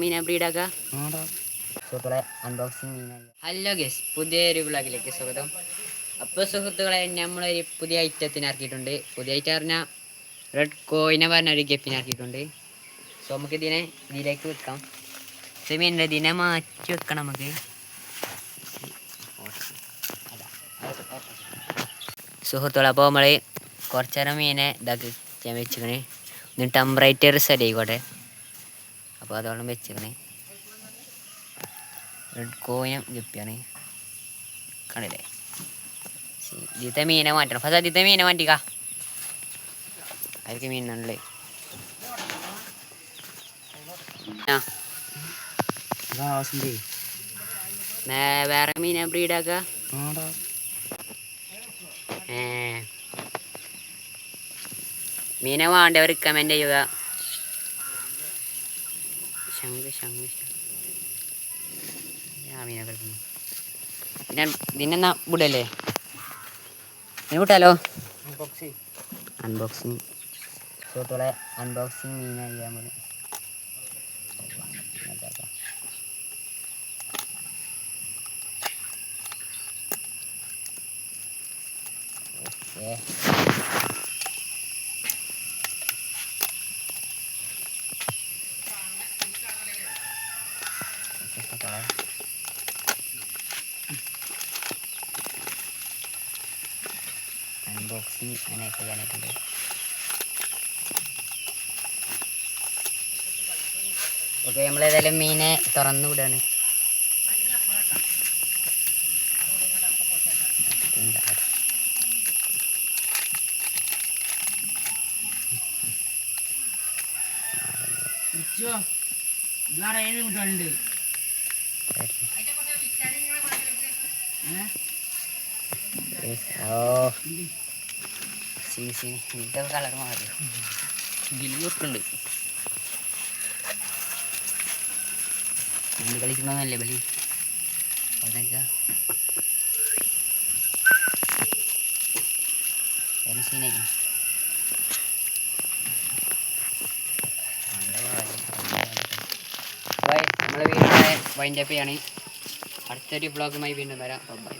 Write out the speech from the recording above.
മീനെ ബ്രീഡാക്കാം. സുഹൃത്തുക്കളെ unboxing മീനായി. Hello guys, പുതിയൊരു വ്ളോഗിലേക്ക് സ്വാഗതം. അപ്പോൾ സുഹൃത്തുക്കളെ, നമ്മളൊരു പുതിയ ഐറ്റത്തിന് ഇറക്കിയിട്ടുണ്ട്. പുതിയ ഐറ്റം പറഞ്ഞാൽ റെഡ് കോയിനെ പറഞ്ഞൊരു ഗപ്പിനെ ഇറക്കിയിട്ടുണ്ട്. സോ നമുക്ക് ഇതിലേക്ക് വെക്കാം. മീനിൻ്റെ ഇതിനെ മാറ്റി വെക്കണം നമുക്ക്. സുഹൃത്തുക്കളെ, അപ്പോൾ നമ്മൾ കുറച്ച് നേരം മീനെ ഇതാക്കി വെച്ചിക്കണേ. ഒന്ന് ടെമ്പറേച്ചർ സെറ്റ് ആയിക്കോട്ടെ. അപ്പോൾ അതോളം വെച്ചിക്കണേ. റെഡ് കോയിനും ഗപ്പിയാണ്, കണ്ടില്ലേ? ഇതിത്തെ മീനെ മാറ്റണം. ഫസ്റ്റ് അതിത്തെ മീനെ മാറ്റിക്കാം. അതിലേക്ക് മീനുണ്ടല്ലേ. വേറെ മീനെ ബ്രീഡാക്കുക. മീനെ വേണ്ടവർ കമന്റ് ചെയ്യുക. മീനെ കിടക്കുന്നു. പിന്നെ ഇതിനെന്നാ വിടല്ലേ? വിട്ടാലോ? അൺബോക്സിങ് സുഹൃത്തുക്കളെ, അൺബോക്സിങ് മീനായി നമ്മൾ. ഓക്കെ, അൺബോക്സിങ് അങ്ങനെയൊക്കെ ചെയ്യാനായിട്ടുണ്ട്. ഓക്കെ, നമ്മളേതായാലും മീനെ തുറന്നു വിടാണ്. ഇതിന്റെ കളർ മാറി ഇതിലുണ്ട്. എന്ത് കളിക്കണമെന്നല്ലേ ബലി? അതൊക്കെ സീനായി. നമ്മളെ വീട്ടിലെ വൈൻഡപ്പ് ചെയ്യാണ്. അടുത്തൊരു വ്ളോഗുമായി വീണ്ടും വരാം. ബൈ.